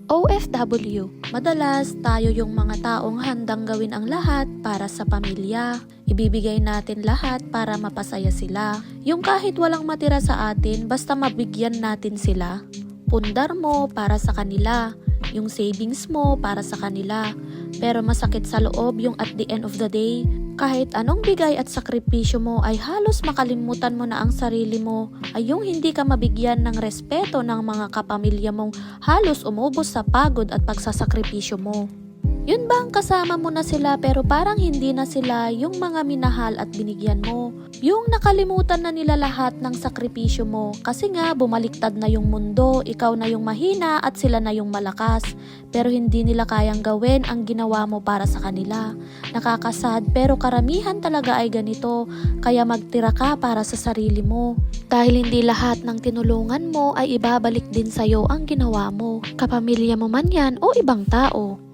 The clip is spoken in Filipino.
OFW, madalas tayo yung mga taong handang gawin ang lahat para sa pamilya. Ibibigay natin lahat para mapasaya sila. Yung kahit walang matira sa atin, basta mabigyan natin sila. Pundar mo para sa kanila, yung savings mo para sa kanila. Pero masakit sa loob yung at the end of the day, kahit anong bigay at sakripisyo mo ay halos makalimutan mo na ang sarili mo, ay yung hindi ka mabigyan ng respeto ng mga kapamilya mong halos umubos sa pagod at pagsasakripisyo mo. Yun ba ang kasama mo na sila pero parang hindi na sila yung mga minahal at binigyan mo? Yung nakalimutan na nila lahat ng sakripisyo mo kasi nga bumaliktad na yung mundo, ikaw na yung mahina at sila na yung malakas. Pero hindi nila kayang gawin ang ginawa mo para sa kanila. Nakakasad pero karamihan talaga ay ganito, kaya magtira ka para sa sarili mo. Dahil hindi lahat ng tinulungan mo ay ibabalik din sa'yo ang ginawa mo, kapamilya mo man yan o ibang tao.